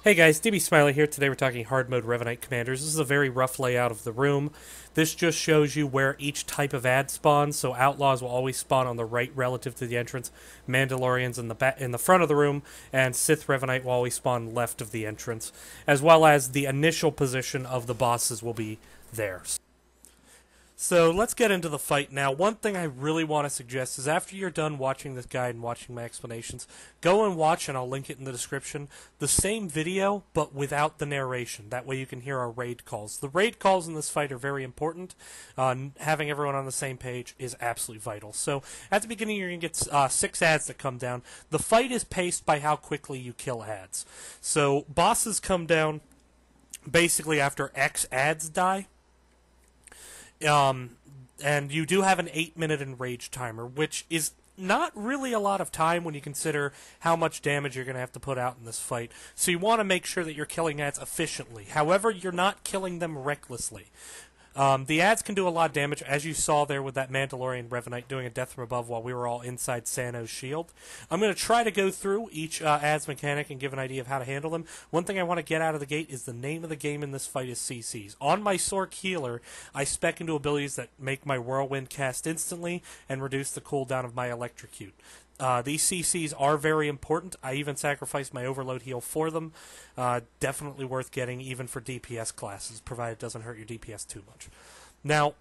Hey guys, DB Smiley here. Today we're talking hard mode Revanite commanders. This is a very rough layout of the room. This just shows you where each type of ad spawns. So outlaws will always spawn on the right relative to the entrance, Mandalorians in the front of the room, and Sith Revanite will always spawn left of the entrance, as well as the initial position of the bosses will be there. So let's get into the fight now. One thing I really want to suggest is after you're done watching this guide and watching my explanations, go and watch, and I'll link it in the description, the same video but without the narration. That way you can hear our raid calls. The raid calls in this fight are very important. Having everyone on the same page is absolutely vital. So at the beginning you're going to get 6 ads that come down. The fight is paced by how quickly you kill ads. So bosses come down basically after X ads die. And you do have an 8-minute enrage timer, which is not really a lot of time when you consider how much damage you're going to have to put out in this fight. So you want to make sure that you're killing ads efficiently. However, you're not killing them recklessly. The ads can do a lot of damage, as you saw there with that Mandalorian Revanite doing a death from above while we were all inside Sano's shield. I'm going to try to go through each ads mechanic and give an idea of how to handle them. One thing I want to get out of the gate is the name of the game in this fight is CCs. On my Sork healer, I spec into abilities that make my Whirlwind cast instantly and reduce the cooldown of my Electrocute. These CCs are very important. I even sacrificed my Overload heal for them. Definitely worth getting, even for DPS classes, provided it doesn't hurt your DPS too much. Now,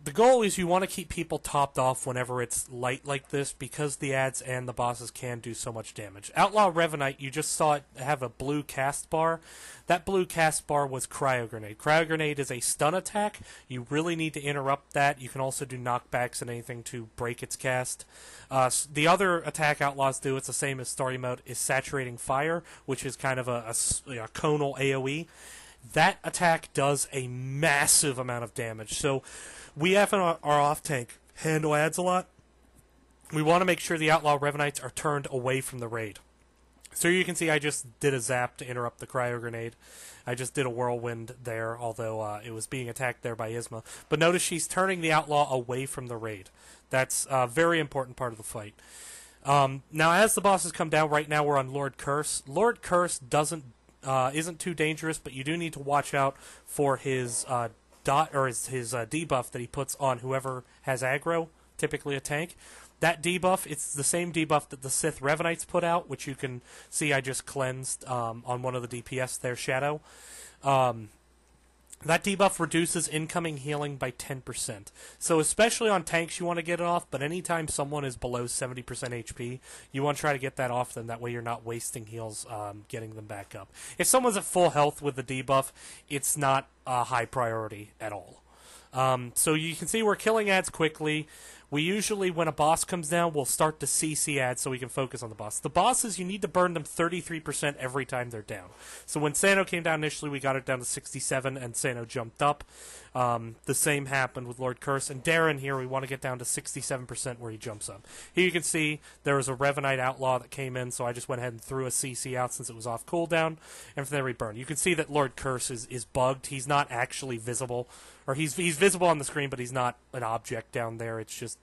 the goal is you want to keep people topped off whenever it's light like this, because the ads and the bosses can do so much damage. Outlaw Revenite, you just saw it have a blue cast bar. That blue cast bar was Cryo Grenade. Cryo Grenade is a stun attack. You really need to interrupt that. You can also do knockbacks and anything to break its cast. The other attack Outlaws do, it's the same as Story Mode, is Saturating Fire, which is kind of a conal AoE. That attack does a massive amount of damage. So we have in our off tank handle ads a lot. We want to make sure the Outlaw Revanites are turned away from the raid. So you can see I just did a zap to interrupt the Cryo Grenade. I just did a Whirlwind there, although it was being attacked there by Isma. But notice she's turning the Outlaw away from the raid. That's a very important part of the fight. Now, as the bosses come down, right now we're on Lord Curse. Lord Curse isn't too dangerous, but you do need to watch out for his his debuff that he puts on whoever has aggro, typically a tank. That debuff, it's the same debuff that the Sith Revanites put out, which you can see I just cleansed on one of the DPS there, Shadow. That debuff reduces incoming healing by 10%. So especially on tanks you want to get it off, but anytime someone is below 70% HP, you want to try to get that off them. That way you're not wasting heals getting them back up. If someone's at full health with the debuff, it's not a high priority at all. So you can see we're killing ads quickly. We usually, when a boss comes down, we'll start to CC ads so we can focus on the boss. The bosses, you need to burn them 33% every time they're down. So when Sano came down initially, we got it down to 67, and Sano jumped up. The same happened with Lord Curse. And Darren here, we want to get down to 67% where he jumps up. Here you can see there was a Revanite Outlaw that came in, so I just went ahead and threw a CC out since it was off cooldown, and from there we burn. You can see that Lord Curse is bugged. He's not actually visible. Or he's visible on the screen, but he's not an object down there. It's just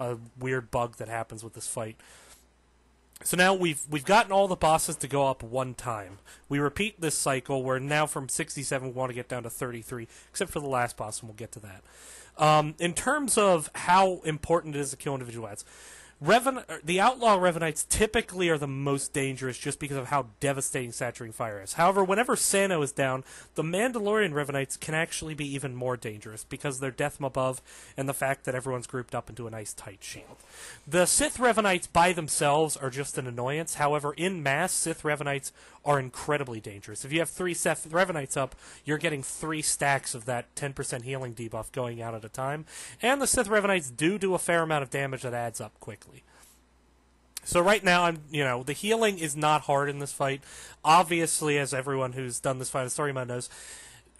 a weird bug that happens with this fight. So now we've gotten all the bosses to go up one time. We repeat this cycle where now from 67 we want to get down to 33, except for the last boss, and we'll get to that. In terms of how important it is to kill individual ads, the Outlaw Revanites typically are the most dangerous just because of how devastating Saturating Fire is. However, whenever Sano is down, the Mandalorian Revanites can actually be even more dangerous because of their death from above and the fact that everyone's grouped up into a nice tight shield. The Sith Revanites by themselves are just an annoyance. However, in mass, Sith Revanites are incredibly dangerous. If you have 3 Sith Revanites up, you're getting 3 stacks of that 10% healing debuff going out at a time. And the Sith Revanites do a fair amount of damage that adds up quickly. So right now, the healing is not hard in this fight. Obviously, as everyone who's done this fight in story mode knows,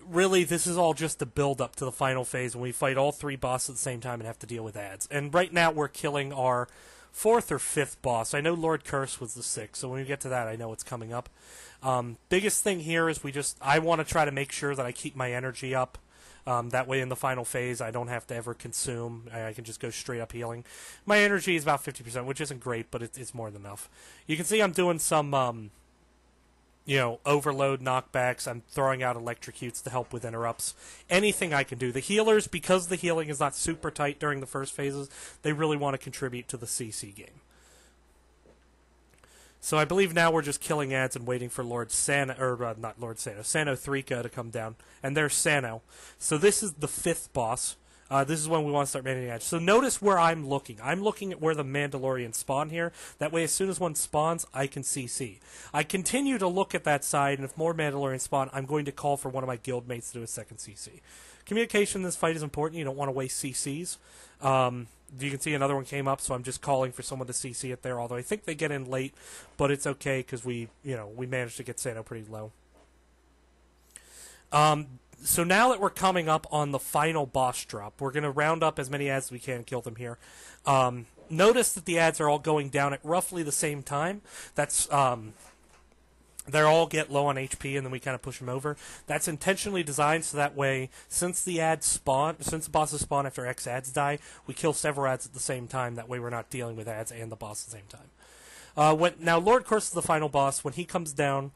really this is all just the build up to the final phase when we fight all 3 bosses at the same time and have to deal with ads. And right now we're killing our 4th or 5th boss. I know Lord Curse was the 6th, so when we get to that I know it's coming up. Biggest thing here is I want to try to make sure that I keep my energy up. That way in the final phase I don't have to ever consume. I can just go straight up healing. My energy is about 50%, which isn't great, but it's more than enough. You can see I'm doing some overload knockbacks. I'm throwing out electrocutes to help with interrupts. Anything I can do. The healers, because the healing is not super tight during the first phases, they really want to contribute to the CC game. So I believe now we're just killing ads and waiting for Lord Sano, or not Lord Sano, Sano 3Ka to come down. And there's Sano. So this is the 5th boss. This is when we want to start managing ads. So notice where I'm looking. I'm looking at where the Mandalorians spawn here. That way, as soon as one spawns, I can CC. I continue to look at that side, and if more Mandalorians spawn, I'm going to call for one of my guildmates to do a second CC. Communication in this fight is important. You don't want to waste CCs. You can see another one came up, so I'm just calling for someone to CC it there, although I think they get in late, but it's okay because we managed to get Sano pretty low. So now that we're coming up on the final boss drop, we're going to round up as many ads as we can and kill them here. Notice that the ads are all going down at roughly the same time. That's they all get low on HP, and then we kind of push them over. That's intentionally designed so that way, since the bosses spawn after X ads die, we kill several ads at the same time. That way we're not dealing with ads and the boss at the same time. Now, Lord Curse is the final boss. When he comes down,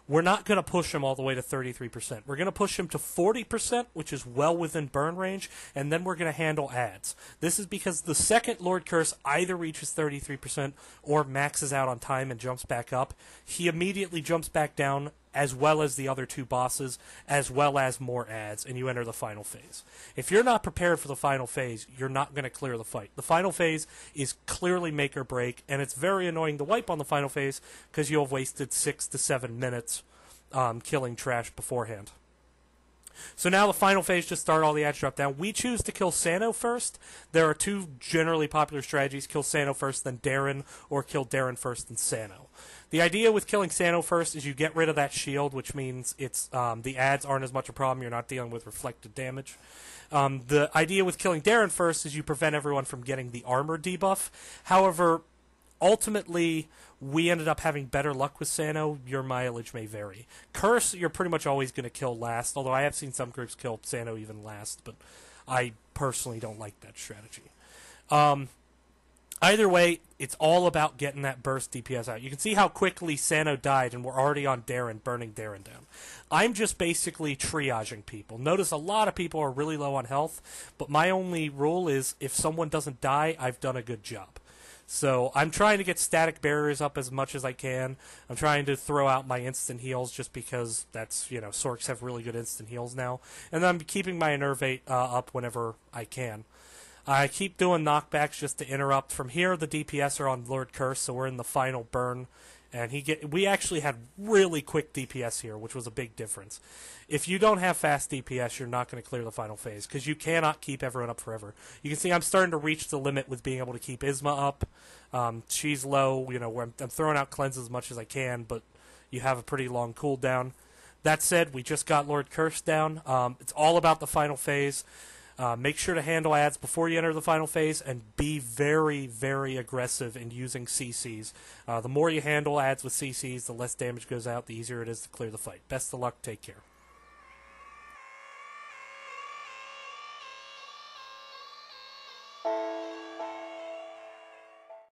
we're not going to push him all the way to 33%. We're going to push him to 40%, which is well within burn range, and then we're going to handle ads. This is because the second Lord Curse either reaches 33% or maxes out on time and jumps back up. He immediately jumps back down, as well as the other 2 bosses, as well as more ads, and you enter the final phase. If you're not prepared for the final phase, you're not going to clear the fight. The final phase is clearly make or break, and it's very annoying to wipe on the final phase because you'll have wasted 6 to 7 minutes killing trash beforehand. So now the final phase, just start all the ads drop down. We choose to kill Sano first. There are 2 generally popular strategies: kill Sano first, then Darren, or kill Darren first, then Sano. The idea with killing Sano first is you get rid of that shield, which means it's the ads aren't as much a problem. You're not dealing with reflected damage. The idea with killing Darren first is you prevent everyone from getting the armor debuff. However, ultimately, we ended up having better luck with Sano. Your mileage may vary. Curse, you're pretty much always going to kill last, although I have seen some groups kill Sano even last, but I personally don't like that strategy. Either way, it's all about getting that burst DPS out. You can see how quickly Sano died, and we're already on Darren, burning Darren down. I'm just basically triaging people. Notice a lot of people are really low on health, but my only rule is if someone doesn't die, I've done a good job. So I'm trying to get static barriers up as much as I can. I'm trying to throw out my instant heals just because that's, Sorks have really good instant heals now. And then I'm keeping my Enervate up whenever I can. I keep doing knockbacks just to interrupt. From here, the DPS are on Lord Curse, so we're in the final burn. And we actually had really quick DPS here, which was a big difference. If you don't have fast DPS, you're not going to clear the final phase, because you cannot keep everyone up forever. You can see I'm starting to reach the limit with being able to keep Isma up. She's low, where I'm throwing out cleanses as much as I can, but you have a pretty long cooldown. That said, we just got Lord Curse down. It's all about the final phase. Make sure to handle ads before you enter the final phase, and be very, very aggressive in using CCs. The more you handle ads with CCs, the less damage goes out, the easier it is to clear the fight. Best of luck, take care.